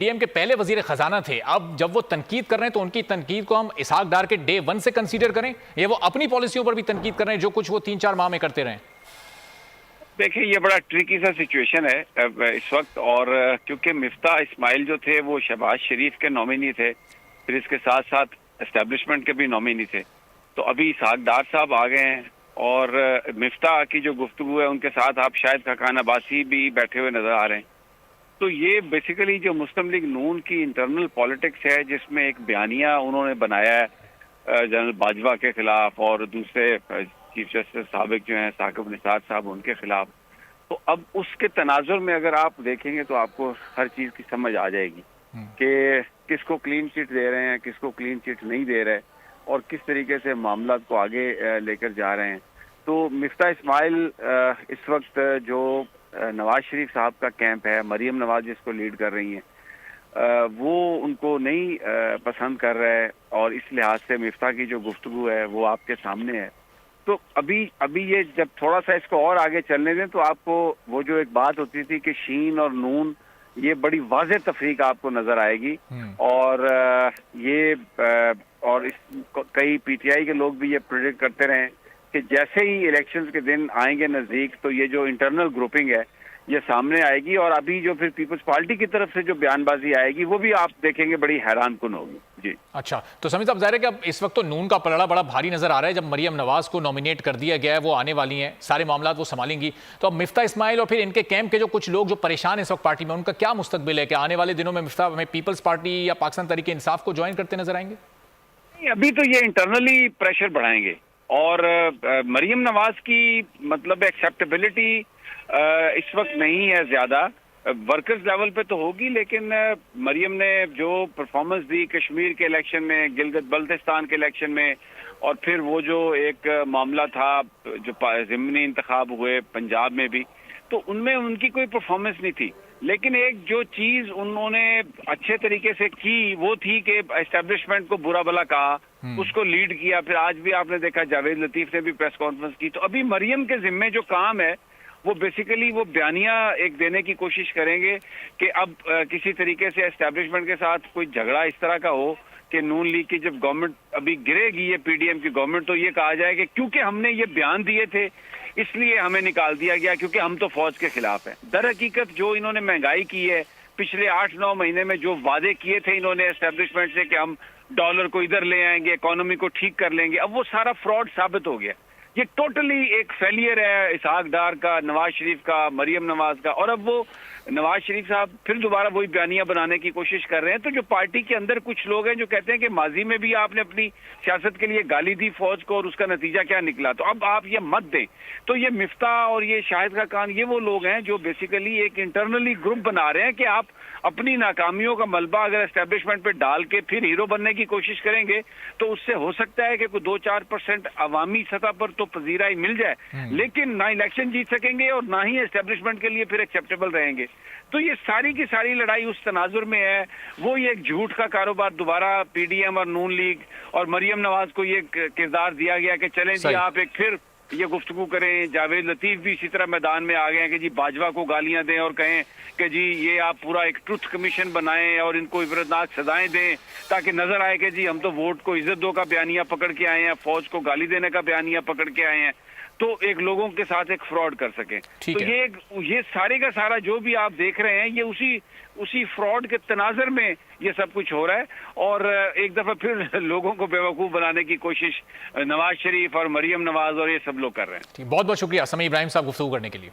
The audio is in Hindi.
पीएम के पहले वजीर खजाना थे, अब जब वो तनकीद कर रहे हैं तो उनकी तनकीद को हम इसहाक डार के डे 1 से कंसीडर करें या वो अपनी पॉलिसियों पर भी तनकीद कर रहे हैं जो कुछ वो 3-4 माह में करते रहे? देखिए, ये बड़ा ट्रिकी सा सिचुएशन है इस वक्त। और क्योंकि मिफ्ता इस्माइल जो थे वो शहबाज शरीफ के नॉमिनी थे, फिर इसके साथ साथ एस्टेब्लिशमेंट के भी नॉमिनी थे। तो अभी इसहाक डार साहब आ गए हैं और मिफ्ता की जो गुफ्तगू है उनके साथ आप शायद खकान अब्बासी भी बैठे हुए नजर आ रहे हैं। तो ये बेसिकली जो मुस्लिम लीग नून की इंटरनल पॉलिटिक्स है, जिसमें एक बयानिया उन्होंने बनाया है जनरल बाजवा के खिलाफ और दूसरे चीफ जस्टिस साबिक जो हैं साकिब निसार साहब, उनके खिलाफ। तो अब उसके तनाजुर में अगर आप देखेंगे तो आपको हर चीज की समझ आ जाएगी कि किसको क्लीन चिट दे रहे हैं, किसको क्लीन चिट नहीं दे रहे और किस तरीके से मामला को आगे लेकर जा रहे हैं। तो मिफ्ता इस्माइल इस वक्त जो नवाज शरीफ साहब का कैंप है, मरियम नवाज जिसको लीड कर रही हैं, वो उनको नहीं पसंद कर रहा है और इस लिहाज से मिफ्ता की जो गुफ्तगू है वो आपके सामने है। तो अभी ये जब थोड़ा सा इसको और आगे चलने दें तो आपको वो जो एक बात होती थी कि शीन और नून, ये बड़ी वाज़ेह तफरीक आपको नजर आएगी। और और कई पीटीआई के लोग भी ये प्रेडिक्ट करते रहे कि जैसे ही इलेक्शंस के दिन आएंगे नजदीक तो ये जो इंटरनल ग्रुपिंग है ये सामने आएगी और अभी जो फिर पीपल्स पार्टी की तरफ से जो बयानबाजी आएगी वो भी आप देखेंगे बड़ी हैरान कुन होगी। जी अच्छा, तो समीर साहब, जाहिर है कि अब इस वक्त तो नून का पलड़ा बड़ा भारी नजर आ रहा है। जब मरियम नवाज को नॉमिनेट कर दिया गया है, वो आने वाली हैं, सारे मामला वो संभालेंगी, तो अब मिफ्ता इस्माइल और फिर इनके कैंप के जो कुछ लोग जो परेशान है इस वक्त पार्टी में, उनका क्या मुस्तकबिल है? कि आने वाले दिनों में मिफ्ता में पीपल्स पार्टी या पाकिस्तान तहरीक इंसाफ को ज्वाइन करते नजर आएंगे? अभी तो ये इंटरनली प्रेशर बढ़ाएंगे और मरियम नवाज की मतलब एक्सेप्टेबिलिटी इस वक्त नहीं है ज्यादा। वर्कर्स लेवल पे तो होगी, लेकिन मरियम ने जो परफॉर्मेंस दी कश्मीर के इलेक्शन में, गिलगित बल्तिस्तान के इलेक्शन में, और फिर वो जो एक मामला था जो ज़िमनी इंतखाब हुए पंजाब में भी, तो उनमें उनकी कोई परफॉर्मेंस नहीं थी। लेकिन एक जो चीज उन्होंने अच्छे तरीके से की वो थी कि एस्टेब्लिशमेंट को बुरा भला कहा, उसको लीड किया। फिर आज भी आपने देखा जावेद लतीफ ने भी प्रेस कॉन्फ्रेंस की। तो अभी मरियम के जिम्मे जो काम है वो बेसिकली वो बयानिया एक देने की कोशिश करेंगे कि अब किसी तरीके से एस्टेब्लिशमेंट के साथ कोई झगड़ा इस तरह का हो कि नून लीग की जब गवर्नमेंट अभी गिरेगी, ये पीडीएम की गवर्नमेंट, तो ये कहा जाए कि क्योंकि हमने ये बयान दिए थे इसलिए हमें निकाल दिया गया, क्योंकि हम तो फौज के खिलाफ हैं। दर हकीकत जो इन्होंने महंगाई की है पिछले 8-9 महीने में, जो वादे किए थे इन्होंने एस्टेब्लिशमेंट से कि हम डॉलर को इधर ले आएंगे, इकोनॉमी को ठीक कर लेंगे, अब वो सारा फ्रॉड साबित हो गया। ये टोटली एक फेलियर है इसहाक डार का, नवाज शरीफ का, मरियम नवाज का। और अब वो नवाज शरीफ साहब फिर दोबारा वही बयानियां बनाने की कोशिश कर रहे हैं। तो जो पार्टी के अंदर कुछ लोग हैं जो कहते हैं कि माजी में भी आपने अपनी सियासत के लिए गाली दी फौज को और उसका नतीजा क्या निकला, तो अब आप ये मत दें। तो ये मिफ्ता और ये शाहिद खाकान, ये वो लोग हैं जो बेसिकली एक इंटरनली ग्रुप बना रहे हैं कि आप अपनी नाकामियों का मलबा अगर एस्टेब्लिशमेंट पे डाल के फिर हीरो बनने की कोशिश करेंगे तो उससे हो सकता है कि कोई 2-4% अवामी सतह पर तो पजीराई मिल जाए, लेकिन ना इलेक्शन जीत सकेंगे और ना ही एस्टेब्लिशमेंट के लिए फिर एक्सेप्टेबल रहेंगे। तो ये सारी की सारी लड़ाई उस तनाजुर में है। वो ये एक झूठ का कारोबार दोबारा पीडीएम और नून लीग और मरियम नवाज को ये किरदार दिया गया कि चलें जी आप एक फिर ये गुफ्तगू करें। जावेद लतीफ भी इसी तरह मैदान में आ गए हैं कि जी बाजवा को गालियां दें और कहें कि जी ये आप पूरा एक ट्रुथ कमीशन बनाएं और इनको इबरतनाक सजाएं दें ताकि नजर आए कि जी हम तो वोट को इज्जत दो का बयानिया पकड़ के आए हैं, फौज को गाली देने का बयानिया पकड़ के आए हैं, तो एक लोगों के साथ एक फ्रॉड कर सके। तो ये सारे का सारा जो भी आप देख रहे हैं ये उसी फ्रॉड के तनाजर में ये सब कुछ हो रहा है। और एक दफा फिर लोगों को बेवकूफ बनाने की कोशिश नवाज शरीफ और मरियम नवाज और ये सब लोग कर रहे हैं। बहुत बहुत शुक्रिया समीर इब्राहिम साहब गुफ्तगू करने के लिए।